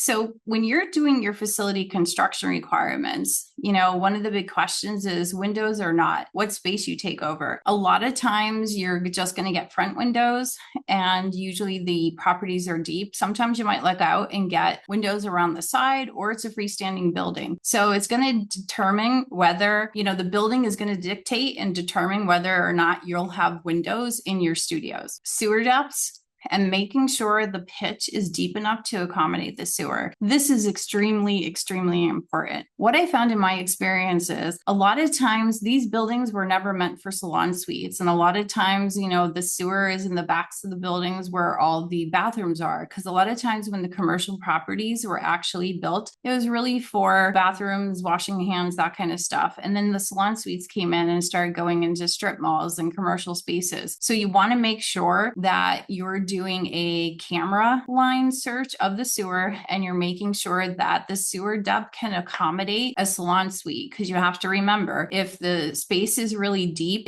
So when you're doing your facility construction requirements, one of the big questions is windows or not, what space you take over. A lot of times you're just going to get front windows, and usually the properties are deep. Sometimes you might look out and get windows around the side, or it's a freestanding building. So it's going to determine whether, the building is going to dictate and determine whether or not you'll have windows in your studios. Sewer depths and making sure the pitch is deep enough to accommodate the sewer. This is extremely, extremely important. What I found in my experience is a lot of times these buildings were never meant for salon suites. And a lot of times, the sewer is in the backs of the buildings where all the bathrooms are. Because a lot of times when the commercial properties were actually built, it was really for bathrooms, washing hands, that kind of stuff. And then the salon suites came in and started going into strip malls and commercial spaces. So you want to make sure that you're doing a camera line search of the sewer, and you're making sure that the sewer depth can accommodate a salon suite. Because you have to remember, if the space is really deep,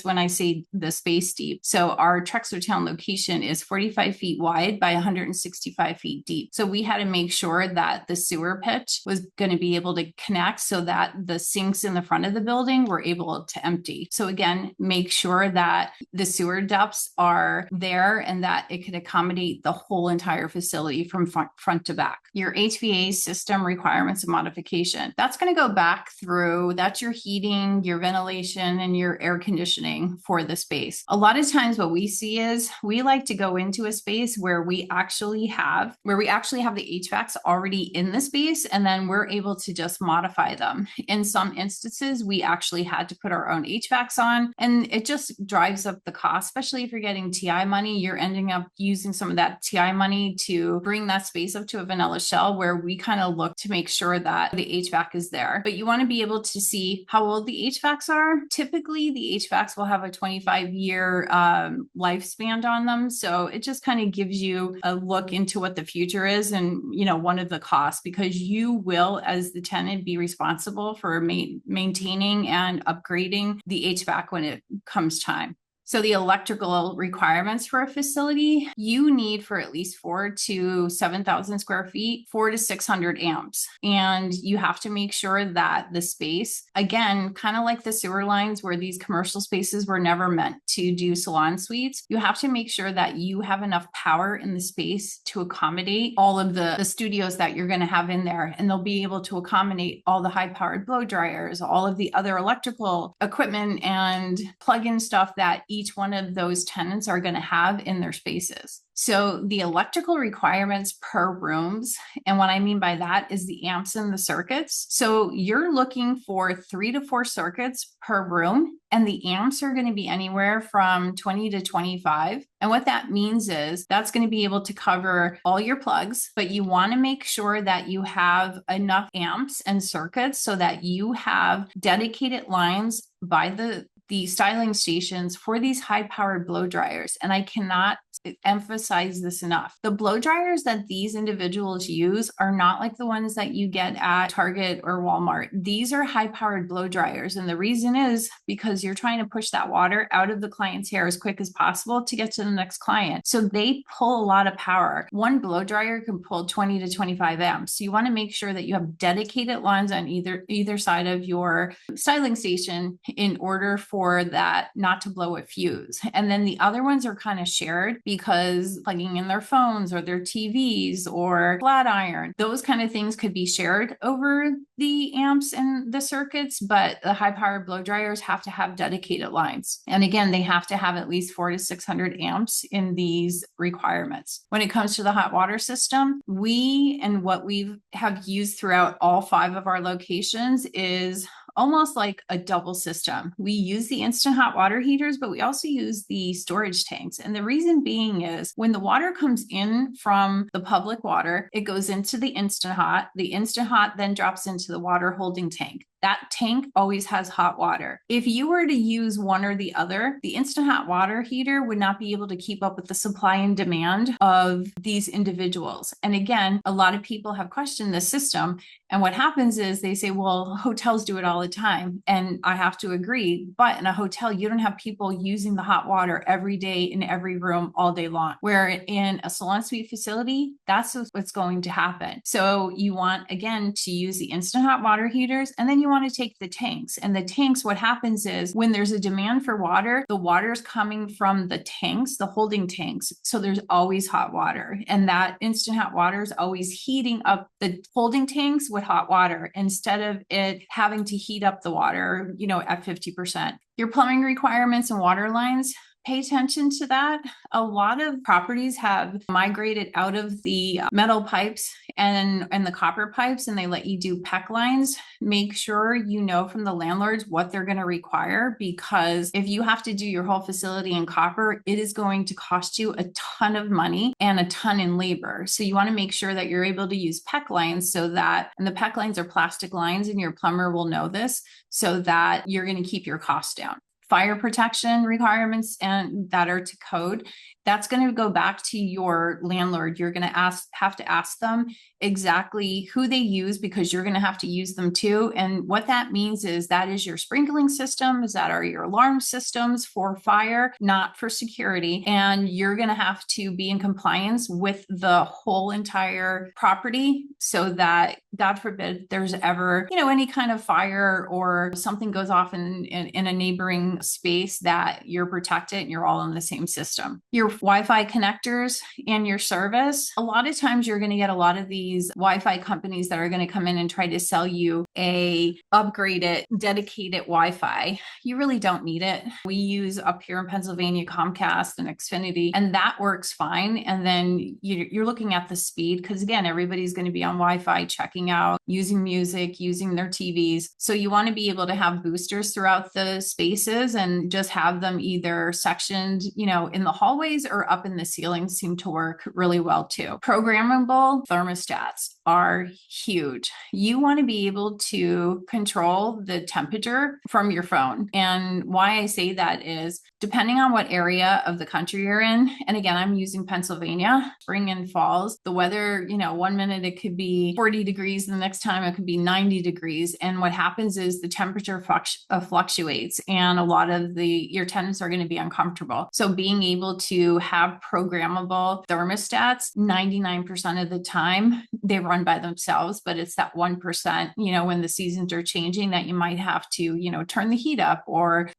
when I say the space deep, so our Trexlertown location is 45 feet wide by 165 feet deep. So we had to make sure that the sewer pitch was going to be able to connect so that the sinks in the front of the building were able to empty. So again, make sure that the sewer depths are there and that it could accommodate the whole entire facility from front to back. Your HVAC system requirements and modification, that's going to go back through, that's your heating, your ventilation, and your air conditioning for the space. A lot of times what we see is we like to go into a space where we actually have the HVACs already in the space, and then we're able to just modify them. In some instances, we actually had to put our own HVACs on, and it just drives up the cost, especially if you're getting TI money. You're ending up using some of that TI money to bring that space up to a vanilla shell, where we kind of look to make sure that the HVAC is there. But you want to be able to see how old the HVACs are. Typically, the HVACs will have a 25-year lifespan on them. So it just kind of gives you a look into what the future is and, one of the costs, because you will, as the tenant, be responsible for maintaining and upgrading the HVAC when it comes time. So the electrical requirements for a facility, you need for at least 4 to 7,000 square feet, 4 to 600 amps. And you have to make sure that the space, again, kind of like the sewer lines where these commercial spaces were never meant to do salon suites, you have to make sure that you have enough power in the space to accommodate all of the studios that you're going to have in there. And they'll be able to accommodate all the high-powered blow dryers, all of the other electrical equipment and plug-in stuff that each one of those tenants are going to have in their spaces. So the electrical requirements per rooms, and what I mean by that is the amps and the circuits. So you're looking for 3 to 4 circuits per room, and the amps are going to be anywhere from 20 to 25. And what that means is that's going to be able to cover all your plugs, but you want to make sure that you have enough amps and circuits so that you have dedicated lines by the styling stations for these high-powered blow dryers. And I cannot emphasize this enough. The blow dryers that these individuals use are not like the ones that you get at Target or Walmart. These are high-powered blow dryers. And the reason is because you're trying to push that water out of the client's hair as quick as possible to get to the next client. So they pull a lot of power. One blow dryer can pull 20 to 25 amps. So you want to make sure that you have dedicated lines on either side of your styling station in order for that not to blow a fuse. And then the other ones are kind of shared, because plugging in their phones or their TVs or flat iron, those kind of things could be shared over the amps and the circuits, but the high powered blow dryers have to have dedicated lines. And again, they have to have at least 4 to 600 amps in these requirements. When it comes to the hot water system, what we have used throughout all 5 of our locations is almost like a double system. We use the instant hot water heaters, but we also use the storage tanks. And the reason being is when the water comes in from the public water, it goes into the instant hot. The instant hot then drops into the water holding tank. that tank always has hot water. If you were to use one or the other, the instant hot water heater would not be able to keep up with the supply and demand of these individuals. And again, a lot of people have questioned the system. And what happens is they say, well, hotels do it all the time. And I have to agree. But in a hotel, you don't have people using the hot water every day in every room all day long. Where in a salon suite facility, that's what's going to happen. So you want, again, to use the instant hot water heaters, and then you want to take the tanks. And the tanks, what happens is when there's a demand for water, the water's coming from the tanks, the holding tanks. So there's always hot water. And that instant hot water is always heating up the holding tanks with hot water instead of it having to heat up the water, at 50%. Your plumbing requirements and water lines, pay attention to that. A lot of properties have migrated out of the metal pipes and the copper pipes, and they let you do PEX lines. Make sure you know from the landlords what they're going to require, because if you have to do your whole facility in copper, it is going to cost you a ton of money and a ton in labor. So you want to make sure that you're able to use PEX lines and the PEX lines are plastic lines, and your plumber will know this, so that you're going to keep your costs down. Fire protection requirements and that are to code, that's going to go back to your landlord. You're going to have to ask them exactly who they use, because you're going to have to use them too. And what that means is that is your sprinkling systems, that are your alarm systems for fire, not for security. And you're going to have to be in compliance with the whole entire property, so that, God forbid, there's ever, any kind of fire or something goes off in a neighboring space, that you're protected and you're all in the same system. Your Wi-Fi connectors and your service. A lot of times you're going to get a lot of these Wi-Fi companies that are going to come in and try to sell you a upgraded, dedicated Wi-Fi. You really don't need it. We use up here in Pennsylvania Comcast and Xfinity, and that works fine. And then you're looking at the speed, because again, everybody's going to be on Wi-Fi, checking out, using music, using their TVs. So you want to be able to have boosters throughout the spaces and just have them either sectioned, in the hallways or up in the ceilings seem to work really well too. Programmable thermostats are huge. You want to be able to control the temperature from your phone. And why I say that is depending on what area of the country you're in. And again, I'm using Pennsylvania, spring and falls, the weather, 1 minute it could be 40 degrees, and the next time it could be 90 degrees. And what happens is the temperature fluctuates, and a lot of your tenants are going to be uncomfortable. So being able to have programmable thermostats, 99% of the time they run by themselves, but it's that 1%, when the seasons are changing, that you might have to, turn the heat up or,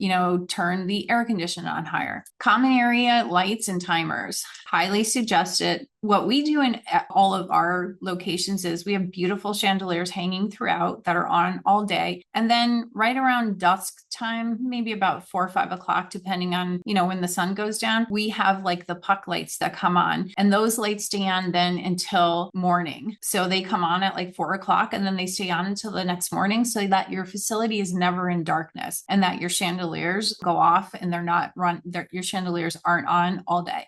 turn the air conditioner on higher. Common area lights and timers, highly suggested. What we do in all of our locations is we have beautiful chandeliers hanging throughout that are on all day. And then right around dusk time, maybe about 4 or 5 o'clock, depending on, when the sun goes down, we have like the puck lights that come on, and those lights stay on then until morning. So they come on at like 4 o'clock, and then they stay on until the next morning, so that your facility is never in darkness, and that your chandeliers go off and your chandeliers aren't on all day.